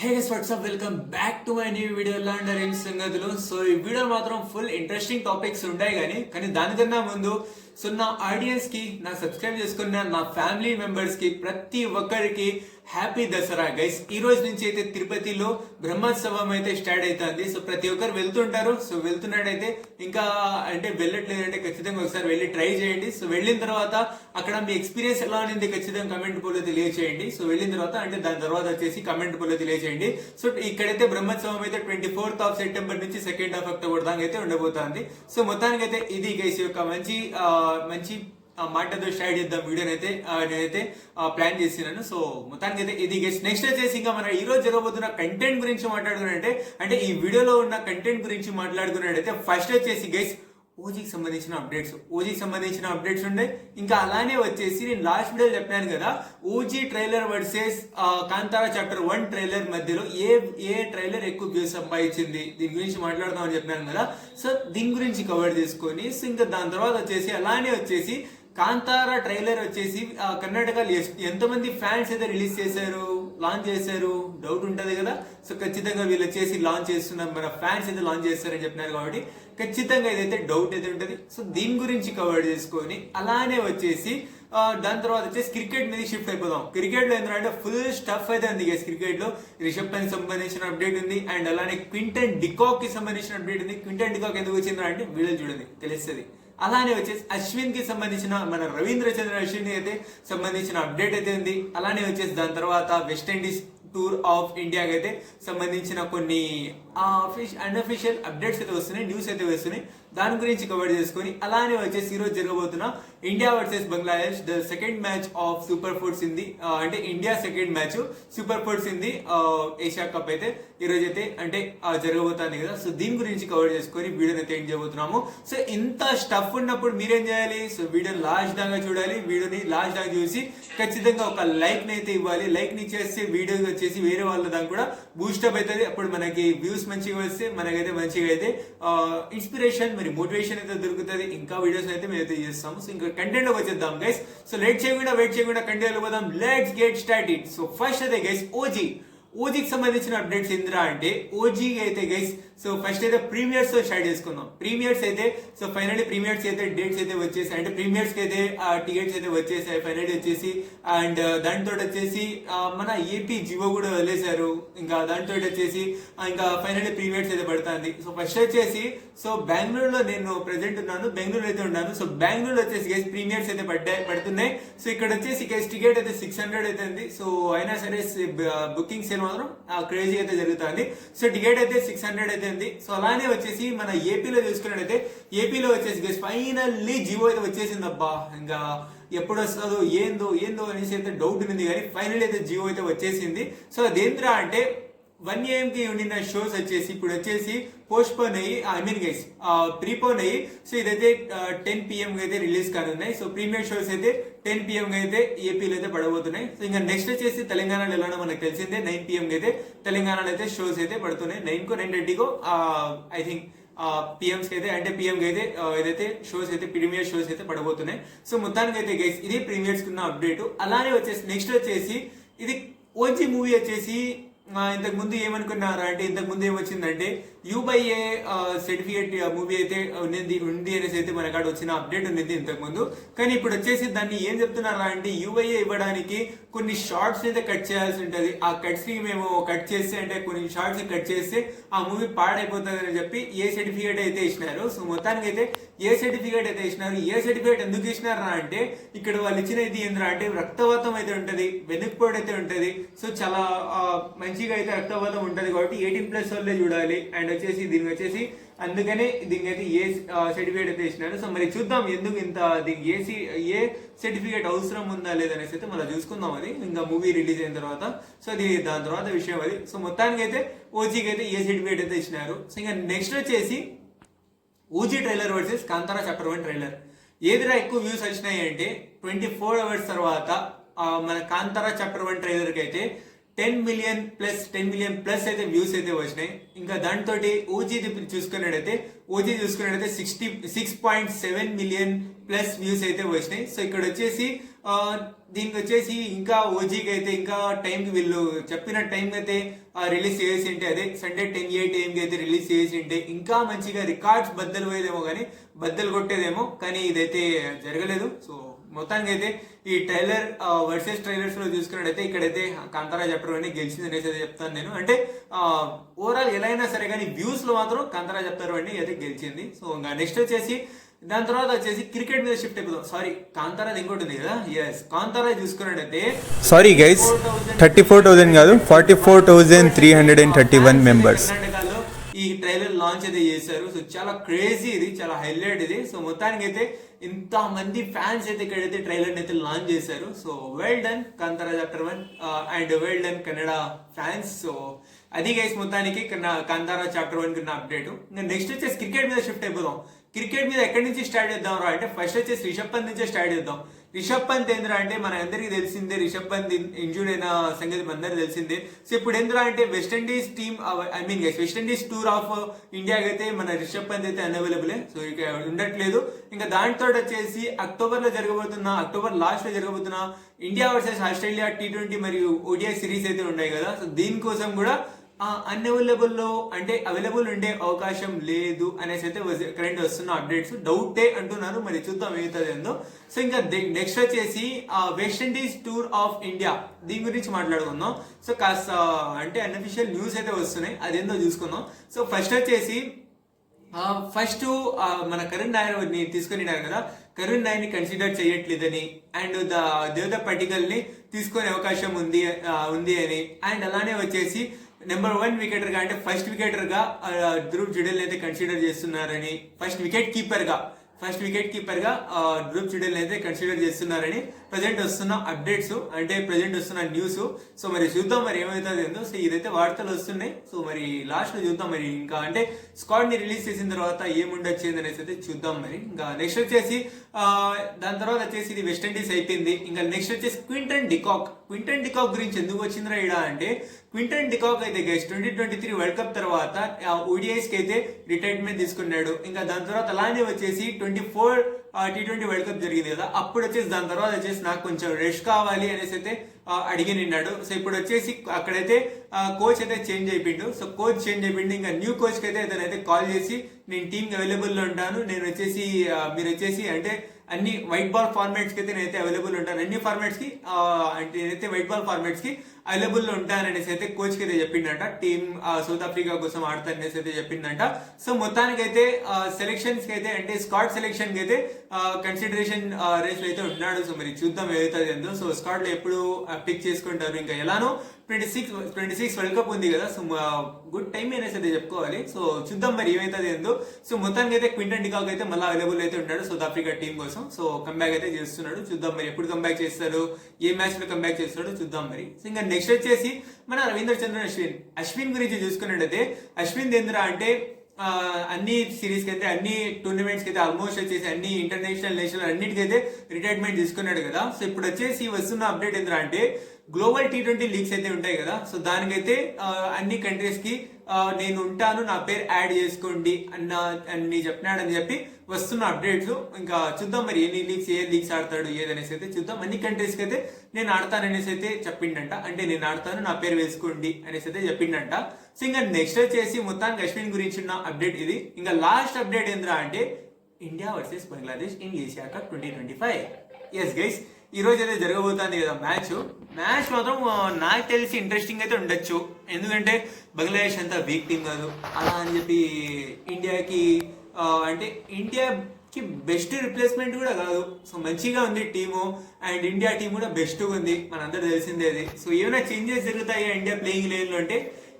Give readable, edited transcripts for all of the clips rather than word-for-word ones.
Hey guys WhatsApp welcome back to my new video launder ఏం సంగతులు. So ఈ video మాత్రం ఫుల్ ఇంట్రెస్టింగ్ టాపిక్స్ ఉంటాయి కానీ దానికన్నా ముందు నా ఆడియన్స్ కి, నా సబ్స్క్రైబ్ చేసుకున్న నా ఫ్యామిలీ మెంబర్స్ కి, ప్రతి ఒక్కరికి హ్యాపీ దసరా గైస్. ఈ రోజు నుంచి అయితే తిరుపతిలో బ్రహ్మోత్సవం అయితే స్టార్ట్ అవుతుంది. సో ప్రతి ఒక్కరు వెళ్తుంటారు. సో వెళ్తున్నట్టయితే ఇంకా అంటే వెళ్ళట్లేదంటే ఖచ్చితంగా ఒకసారి వెళ్ళి ట్రై చేయండి. సో వెళ్ళిన తర్వాత అక్కడ మీ ఎక్స్పీరియన్స్ ఎలా ఉంది ఖచ్చితంగా కమెంట్ పోలో తెలియజేయండి. సో వెళ్ళిన తర్వాత అంటే దాని తర్వాత వచ్చేసి కమెంట్ పోలో తెలియజేయండి. సో ఇక్కడైతే బ్రహ్మోత్సవం అయితే 24th సెప్టెంబర్ నుంచి 2nd అక్టోబర్ దాకా అయితే ఉండబోతుంది. సో మొత్తానికి అయితే ఇది గైస్ యొక్క మంచి మాటతో స్టార్ట్ చేద్దాం వీడియోని అయితే నేనైతే ప్లాన్ చేసినాను. సో మొత్తానికి అయితే ఇది గైస్. నెక్స్ట్ వచ్చేసి ఇంకా మన ఈ రోజు జరగబోతున్న కంటెంట్ గురించి మాట్లాడుకున్నట్టే, అంటే ఈ వీడియోలో ఉన్న కంటెంట్ గురించి మాట్లాడుకున్నట్టయితే ఫస్ట్ వచ్చేసి గైస్ ఓజీకి సంబంధించిన అప్డేట్స్ ఉండే. ఇంకా అలానే వచ్చేసి నేను లాస్ట్ వీడియో చెప్పాను కదా, OG trailer versus Kantara chapter 1 trailer మధ్యలో ఏ ట్రైలర్ ఎక్కువ వ్యూస్ సంపాదించింది దీని గురించి మాట్లాడదామని చెప్పాను కదా. సో దీని గురించి కవర్ చేసుకొని సో ఇంకా దాని తర్వాత వచ్చేసి అలానే వచ్చేసి కాంతారా ట్రైలర్ వచ్చేసి కర్ణాటకలో ఎంతమంది ఫ్యాన్స్ అయితే రిలీజ్ చేశారు, లాంచ్ చేశారు డౌట్ ఉంటది కదా. సో ఖచ్చితంగా వీళ్ళు వచ్చేసి లాంచ్ చేస్తున్నారు, మన ఫ్యాన్స్ అయితే లాంచ్ చేస్తారని చెప్పినారు కాబట్టి ఖచ్చితంగా ఇదైతే డౌట్ అయితే ఉంటది. సో దీని గురించి కవర్ చేసుకొని అలానే వచ్చేసి దాని తర్వాత వచ్చేసి క్రికెట్ మీద షిఫ్ట్ అయిపోదాం. క్రికెట్ లో ఏంటంటే ఫుల్ స్టఫ్ అయితే ఉంది గైస్. క్రికెట్ లో రిషబ్ పంత్ సంబంధించిన అప్డేట్ ఉంది, అండ్ అలానే క్వింటన్ డికాక్ కి సంబంధించిన అప్డేట్ ఉంది. క్వింటన్ డికాక్ ఎందుకు వచ్చిందా అంటే వీడియో చూడండి తెలుస్తుంది. అలానే వచ్చేసి అశ్విన్ కి సంబంధించిన మన రవీంద్ర చంద్ర అశ్విన్ అయితే సంబంధించిన అప్డేట్ అయితే ఉంది. అలానే వచ్చేసి దాని తర్వాత వెస్టిండీస్ టూర్ ఆఫ్ ఇండియాకి అయితే సంబంధించిన కొన్ని అన్అఫీషియల్ అప్డేట్స్ అయితే వస్తున్నాయి, న్యూస్ అయితే వస్తున్నాయి. దాని గురించి కవర్ చేసుకొని అలానే వచ్చేసి ఈరోజు జరగబోతున్న India versus Bangladesh the second match of super fours in the అంటే India second match super fours in the Asia Cup అయితే ఈరోజు అయితే అంటే జరగబోతుంది కదా. సో దీని గురించి కవర్ చేసుకొని వీడియోని అయితే ఎండ్ చేయబోతున్నాము. సో ఇంత స్టఫ్ ఉన్నప్పుడు మీరేం చేయాలి, సో వీడియోని లాస్ట్ దాకా చూడాలి. వీడియోని లాస్ట్ దాకా చూసి ఖచ్చితంగా ఒక లైక్ ని అయితే ఇవ్వాలి. లైక్ ని చేస్తే వీడియో వచ్చేసి వేరే వాళ్ళ దాకా కూడా బూస్టప్ అవుతుంది. అప్పుడు మనకి వ్యూస్ మంచిగా వస్తే మనకైతే మంచిగా అయితే ఇన్స్పిరేషన్ మరి మోటివేషన్ అయితే దొరుకుతుంది. ఇంకా వీడియోస్ అయితే మేము అయితే చేస్తాము. సో ఇంకా కంటెంట్ లోకి వచ్చేద్దాం గైస్. సో వెయిట్ చేయకుండా కంటెంట్ లో పోదాం. Let's get started. So first అయితే గైస్ ఓజీకి సంబంధించిన అప్డేట్స్ ఏంద్రా అంటే ఓజీ అయితే గైస్ సో ఫస్ట్ అయితే ప్రీమియర్స్ తో స్టార్ట్ చేసుకుందాం. ప్రీమియర్స్ అయితే సో ఫైనల్లీ ప్రీమియర్స్ అయితే డేట్స్ అయితే వచ్చేసి అంటే ప్రీమియర్స్ కి అయితే టికెట్స్ అయితే వచ్చేసాయి ఫైనల్లీ వచ్చేసి. అండ్ దాంతో వచ్చేసి మన ఏపీ జివో కూడా వదిలేశారు. ఇంకా దాంతో వచ్చేసి ఇంకా ఫైనల్లీ ప్రీమియర్స్ అయితే పడుతుంది. సో ఫస్ట్ వచ్చేసి సో బెంగళూరులో నేను ప్రెసెంట్ ఉన్నాను, బెంగళూరు అయితే ఉన్నాను. సో బెంగళూరులో వచ్చేసి గైస్ ప్రీమియర్స్ అయితే పడుతున్నాయి. సో ఇక్కడ వచ్చేసి గైస్ టికెట్ అయితే 600 అయితే ఉంది. సో అయినా సరే బుకింగ్ సేల్ మాత్రం క్రేజీ అయితే జరుగుతుంది. సో టికెట్ అయితే 600 అయితే ఉంది. సో అలానే వచ్చేసి మన ఏపీలో చూసుకున్నట్టయితే ఏపీలో వచ్చేసి ఫైనల్లీ జియో అయితే వచ్చేసింది. అబ్బా ఇంకా ఎప్పుడు వస్తుందో ఏందో అనేసి అయితే డౌట్ ఉంది, కానీ ఫైనల్ అయితే జియో అయితే వచ్చేసింది. సో అదేంద్రా అంటే 1 AM కి ఉండిన షోస్ వచ్చేసి ఇప్పుడు వచ్చేసి పోస్ట్పోన్ అయ్యి గైస్ ప్రీపోన్ అయ్యి సో ఇదైతే 10 PM అయితే రిలీజ్ కానున్నాయి. సో ప్రీమియర్ షోస్ అయితే 10 PM అయితే ఏపీలో అయితే పడబోతున్నాయి. సో ఇంకా నెక్స్ట్ వచ్చేసి తెలంగాణలో ఎలానో మనకు తెలిసిందే 9 PM అయితే తెలంగాణలో అయితే షోస్ అయితే పడుతున్నాయి. 9కో 9:30కో ఐ థింక్ పిఎంస్ కి అయితే అంటే పిఎం కి అయితే ఏదైతే షోస్ అయితే ప్రీమియర్ షోస్ అయితే పడబోతున్నాయి. సో మొత్తానికి అయితే గైస్ ఇది ప్రీమియర్స్ కున్న అప్డేట్. అలానే వచ్చేసి నెక్స్ట్ వచ్చేసి ఇది ఓజీ మూవీ వచ్చేసి ఇంతకు ముందు ఏమనుకున్నారా అంటే ఇంతకు ముందు ఏమొచ్చిందంటే U/A సర్టిఫికేట్ మూవీ అయితే ఉంది అనేసి అయితే మన కాడ వచ్చిన అప్డేట్ ఉంది ఇంతకు ముందు. కానీ ఇప్పుడు వచ్చేసి దాన్ని ఏం చెప్తున్నారా అంటే U/A ఇవ్వడానికి కొన్ని షార్ట్స్ అయితే కట్ చేయాల్సి ఉంటుంది. ఆ కట్స్ కి మేము కట్ చేస్తే అంటే కొన్ని షార్ట్స్ కట్ చేస్తే ఆ మూవీ పాడైపోతుంది అని చెప్పి ఏ సర్టిఫికేట్ అయితే ఇచ్చినారు. సో మొత్తానికి అయితే ఏ సర్టిఫికేట్ అయితే ఇచ్చినారు. ఏ సర్టిఫికేట్ ఎందుకు ఇచ్చినారా అంటే ఇక్కడ వాళ్ళు ఇచ్చిన ఇది ఏంద్రా అంటే రక్తవాతం అయితే ఉంటది, వెనుకపోటు అయితే ఉంటది. సో చాలా మంచిగా అయితే రక్తవాతం ఉంటది కాబట్టి 18+ వాళ్ళే చూడాలి. అండ్ వచ్చేసి దీనికి వచ్చేసి అందుకనే దీనికి అయితే ఏ సర్టిఫికేట్ అయితే ఇచ్చినారు. సో మరి చూద్దాం ఎందుకు ఇంత దీనికి ఏ సర్టిఫికేట్ అవసరం ఉందా లేదనేసి అయితే మనం చూసుకుందాం. అది ఇంకా మూవీ రిలీజ్ అయిన తర్వాత సో అది దాని తర్వాత విషయం అది. సో మొత్తానికి అయితే ఓజీకి అయితే ఏ సర్టిఫికేట్ అయితే ఇచ్చినారు. సో ఇంకా నెక్స్ట్ వచ్చేసి OG trailer versus Kantara chapter 1 trailer ఏదిరా ఎక్కువ వ్యూస్ వచ్చినాయి అంటే 24 hours తర్వాత మన కాంతారా చాప్టర్ 1 ట్రైలర్ కి అయితే 10 million ప్లస్ అయితే వ్యూస్ అయితే వచ్చినాయి. ఇంకా దాంతో ఓజీ చూసుకున్నట్టయితే 66.7 million ప్లస్ వ్యూస్ అయితే వచ్చినాయి. సో ఇక్కడ వచ్చేసి దీనికి వచ్చేసి ఇంకా ఓజీకి అయితే ఇంకా టైంకి వీళ్ళు చెప్పిన టైంకి అయితే రిలీజ్ చేసి ఉంటే, అదే సండే 10 AM అయితే రిలీజ్ చేసి ఉంటే ఇంకా మంచిగా రికార్డ్స్ బద్దలు పోయేదేమో, కానీ బద్దలు కొట్టేదేమో, కానీ ఇదైతే జరగలేదు. సో మొత్తానికి అయితే ఈ ట్రైలర్ వర్సెస్ ట్రైలర్స్ లో చూసుకున్నట్టయితే ఇక్కడైతే కాంతారా చాప్టర్ 1 గెలిచింది అనేసి అయితే చెప్తాను నేను. అంటే ఓవరాల్ ఎలా అయినా సరే కానీ వ్యూస్ లో మాత్రం కాంతారా చాప్టర్ 1 అయితే గెలిచింది. సో ఇంకా నెక్స్ట్ వచ్చేసి దాని తర్వాత వచ్చేసి క్రికెట్ మీద షిఫ్ట్ అయిపోతాం. సారీ, కాంతారా ఇంకోటి ఉంది కదా, ఎస్ కాంతారా చూసుకున్నట్టయితే సారీ గైస్, 34,000 కాదు 44,331 మెంబర్స్ కర్ణాటకలో ఈ ట్రైలర్ లాంచ్ అయితే చేశారు. సో చాలా క్రేజీ ఇది, చాలా హైలైట్ ఇది. సో మొత్తానికి అయితే ఇంత మంది ఫ్యాన్స్ అయితే ఇక్కడైతే ట్రైలర్ అయితే లాంచ్ చేశారు. So well done Kantara chapter 1 and well done Kannada fans. So అది గైస్ మొత్తానికి కాంతారా చాప్టర్ 1 కింద అప్డేట్. ఇంకా నెక్స్ట్ వచ్చేసి క్రికెట్ మీద షిఫ్ట్ అయిపోదాం. క్రికెట్ మీద ఎక్కడి నుంచి స్టార్ట్ చేద్దాం రా అంటే ఫస్ట్ వచ్చేసి రిషబ్ పంత్ నుంచే స్టార్ట్ చేద్దాం. రిషబ్ పంత్ ఏంద్రా అంటే మన అందరికీ తెలిసిందే, రిషబ్ పంత్ ఇంజూర్డ్ అయిన సంగతి మనందరికీ తెలిసిందే. సో ఇప్పుడు ఏంద్రా అంటే West Indies team, I mean West Indies tour of ఇండియాకి అయితే మన రిషబ్ పంత్ అయితే అన్అవైలబుల్. సో ఇక ఉండట్లేదు. ఇంకా దాంతో వచ్చేసి అక్టోబర్ లాస్ట్ లో జరగబోతున్న ఇండియా వర్సెస్ ఆస్ట్రేలియా T20 మరియు ODI సిరీస్ అయితే ఉన్నాయి కదా. సో దీనికోసం కూడా అన్అవైలబుల్ లో అంటే అవైలబుల్ ఉండే అవకాశం లేదు అనేసి అయితే కరెంట్ వస్తున్న అప్డేట్స్. డౌటే అంటున్నారు, మరి చూద్దాం ఏమవుతుంది ఏందో. సో ఇంకా నెక్స్ట్ వచ్చేసి వెస్టిండీస్ టూర్ ఆఫ్ ఇండియా, దీని గురించి మాట్లాడుకుందాం. సో కాస్త అంటే అన్అఫిషియల్ న్యూస్ అయితే వస్తున్నాయి, అదేందో చూసుకుందాం. సో ఫస్ట్ వచ్చేసి మన కరుణ్ నాయర్ తీసుకున్నారు కదా, కరుణ్ నాయర్ ని కన్సిడర్ చేయట్లేదని అండ్ దేవదత్ పడిక్కల్ ని తీసుకునే అవకాశం ఉంది అని, అండ్ అలానే వచ్చేసి నెంబర్ 1 వికెటర్ గా అంటే ఫస్ట్ వికెటర్ గా ధ్రువ్ జుడెల్ అయితే కన్సిడర్ చేస్తున్నారని, ఫస్ట్ వికెట్ కీపర్ గా ధ్రువ్ జుడెల్ అయితే కన్సిడర్ చేస్తున్నారని ప్రజెంట్ వస్తున్న అప్డేట్స్, అంటే ప్రజెంట్ వస్తున్న న్యూస్. సో మరి చూద్దాం మరి ఏమవుతుంది ఏందో. సో ఇదైతే వార్తలు వస్తున్నాయి. సో మరి లాస్ట్ లో చూద్దాం మరి ఇంకా అంటే స్క్వాడ్ ని రిలీజ్ చేసిన తర్వాత ఏముండొచ్చు అనేసి అయితే చూద్దాం. మరి ఇంకా నెక్స్ట్ వచ్చేసి దాని తర్వాత వచ్చేసి ఇది వెస్టిండీస్ అయిపోయింది. ఇంకా నెక్స్ట్ వచ్చేసి క్వింటన్ డికాక్ గురించి ఎందుకు వచ్చిందిరా ఇడా అంటే, క్వింటన్ డికాక్ అయితే గైస్ 2023 వరల్డ్ కప్ తర్వాత ODIs కి అయితే రిటైర్మెంట్ తీసుకున్నాడు. ఇంకా దాని తర్వాత అలానే వచ్చేసి 24 T20 వరల్డ్ కప్ జరిగింది కదా, అప్పుడు వచ్చేసి దాని తర్వాత వచ్చేసి నాకు కొంచెం రెస్ట్ కావాలి అనేసి అయితే అడిగి నిన్నాడు. సో ఇప్పుడు వచ్చేసి అక్కడైతే కోచ్ అయితే చేంజ్ అయిపోయిండు. సో కోచ్ చేంజ్ అయిపోయింది. ఇంకా న్యూ కోచ్ కి అయితే అతనైతే కాల్ చేసి నేను టీమ్ అవైలబుల్ లో ఉంటాను, నేను వచ్చేసి మీరు వచ్చేసి అంటే అన్ని వైట్ బాల్ ఫార్మాట్స్ కి అయితే నేనైతే అవైలబుల్ ఉంటాను, అన్ని ఫార్మాట్స్ కి అంటే నేనైతే వైట్ బాల్ ఫార్మాట్స్ కి అవైలబుల్ లో ఉంటాననేసి అయితే కోచ్ కి అయితే చెప్పిండంట. టీమ్ సౌత్ ఆఫ్రికా కోసం ఆడతాననేసి అయితే చెప్పిందంట. సో మొత్తానికి అయితే సెలెక్షన్స్ కి అయితే అంటే స్క్వాడ్ సెలెక్షన్ కి అయితే కన్సిడరేషన్ రేస్ లో అయితే ఉన్నాడు. సో మరి చూద్దాం ఏదైతుంది ఏందో. సో స్క్వాడ్ లో ఎప్పుడు పిక్ చేసుకుంటారు, ఇంకా ఎలానో 26 వరల్డ్ కప్ ఉంది కదా. సో గుడ్ టైం అనేసి అయితే చెప్పుకోవాలి. సో చూద్దాం మరి ఏమైతుంది ఏందో. సో మొత్తానికి అయితే క్వింటన్ డికాక్ అయితే మళ్ళీ అవైలబుల్ అయితే ఉంటాడు సౌత్ ఆఫ్రికా టీం కోసం. సో కంబ్యాక్ అయితే చేస్తున్నాడు. చూద్దాం మరి ఎప్పుడు కంబ్యాక్ చేస్తారు, ఏ మ్యాచ్ లో కంబ్యాక్ చేస్తాడో చూద్దాం మరి. సో ఇంకా నెక్స్ట్ వచ్చేసి మన రవీంద్ర చంద్రన్ అశ్విన్ గురించి చూసుకున్నట్టయితే, అశ్విన్ ఏంద్రా అంటే అన్ని సిరీస్ కి అయితే అన్ని టోర్నమెంట్స్ కి అయితే ఆల్మోస్ట్ వచ్చేసి అన్ని ఇంటర్నేషనల్ నేషనల్ అన్నిటికైతే రిటైర్మెంట్ తీసుకున్నాడు కదా. సో ఇప్పుడు వచ్చేసి వస్తున్న అప్డేట్ ఏంద్రా అంటే గ్లోబల్ T20 లీగ్స్ అయితే ఉంటాయి కదా. సో దానికైతే అన్ని కంట్రీస్ కి నేను ఉంటాను, నా పేరు యాడ్ చేసుకోండి అని చెప్పినాడని చెప్పి వస్తున్న అప్డేట్స్. ఇంకా చూద్దాం మరి ఏ లీగ్స్ ఆడతాడు ఏదనేసి అయితే చూద్దాం. అన్ని కంట్రీస్ కి అయితే నేను ఆడతాననేసి అయితే చెప్పిండంట, అంటే నేను ఆడతాను నా పేరు వేసుకోండి అనేసి అయితే చెప్పిండంట. సో ఇంకా నెక్స్ట్ వచ్చేసి మొత్తానికి అశ్విన్ గురించి ఉన్న అప్డేట్ ఇది. ఇంకా లాస్ట్ అప్డేట్ ఏంద్రా అంటే India versus Bangladesh in Asia cup 2025. Yes guys, ఈ రోజు అయితే జరగబోతుంది కదా మ్యాచ్ మాత్రం నాకు తెలిసి ఇంట్రెస్టింగ్ అయితే ఉండొచ్చు. ఎందుకంటే బంగ్లాదేశ్ అంతా వీక్ టీం కాదు, అలా అని చెప్పి ఇండియాకి అంటే ఇండియాకి బెస్ట్ రిప్లేస్మెంట్ కూడా కాదు. సో మంచిగా ఉంది టీము, అండ్ ఇండియా టీం కూడా బెస్ట్ ఉంది, మనందరూ తెలిసిందే అది. సో ఏమైనా చేంజెస్ జరుగుతాయా ఇండియా ప్లేయింగ్ లైన్ లో అంటే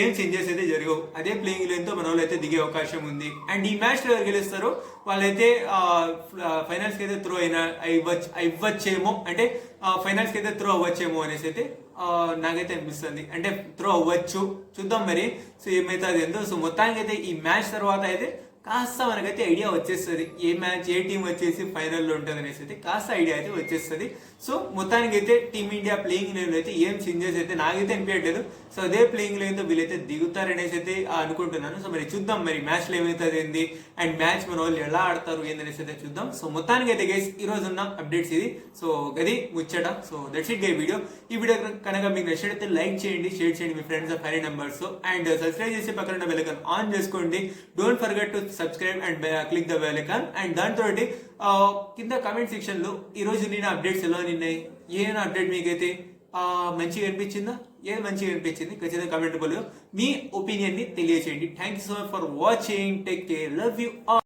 ఏం చేంజెస్ అయితే జరగవు. అదే ప్లేయింగ్ లైన్ తో మన వాళ్ళు అయితే దిగే అవకాశం ఉంది. అండ్ ఈ మ్యాచ్ లో ఎవరు గెలుస్తారో వాళ్ళైతే ఫైనల్స్ కి అయితే త్రో ఇవ్వచ్చేమో, అంటే ఫైనల్స్ కి అయితే త్రో అవ్వచ్చేమో అనేసి అయితే నాకైతే అనిపిస్తుంది. అంటే త్రో అవ్వచ్చు, చూద్దాం మరి. సో ఏమైతే అది ఎంతో. సో మొత్తానికి అయితే ఈ మ్యాచ్ తర్వాత అయితే కాస్త మనకైతే ఐడియా వచ్చేస్తుంది ఏ మ్యాచ్ ఏ టీం వచ్చేసి ఫైనల్లో ఉంటుంది అనేసి అయితే కాస్త ఐడియా అయితే వచ్చేస్తుంది. సో మొత్తానికి అయితే టీమిండియా ప్లేయింగ్ లెవెల్ అయితే ఏం చేంజెస్ అయితే నాకైతే అనిపించట్లేదు. సో అదే ప్లేయింగ్ లెవెల్తో వీళ్ళైతే దిగుతారనేసి అయితే అనుకుంటున్నాను. సో మరి చూద్దాం మరి మ్యాచ్లో ఏమవుతుంది ఏంది అండ్ మ్యాచ్ మన వాళ్ళు ఎలా ఆడతారు ఏందనేసి అయితే చూద్దాం. సో మొత్తానికి అయితే గైస్ ఈ రోజు ఉన్న అప్డేట్స్ ఇది. సో గది ముచ్చట. So that's it guy video. ఈ వీడియో కనుక మీకు నచ్చినట్లయితే లైక్ చేయండి, షేర్ చేయండి మీ friends family members and subscribe చేసి పక్కన ఉన్న బెల్ ఐకాన్ ఆన్ చేసుకోండి. Don't forget to subscribe and click the bell icon. And దాంతో కింద కామెంట్ సెక్షన్ లో ఈ రోజు నేను అప్డేట్స్ ఎలా నిన్నాయి, ఏదైనా అప్డేట్ మీకైతే మంచిగా అనిపించిందా, ఏది మంచిగా అనిపించింది ఖచ్చితంగా కామెంట్ రూపంలో మీ ఒపీనియన్ ని తెలియజేయండి. Thank you so much for watching. Take care, love you all.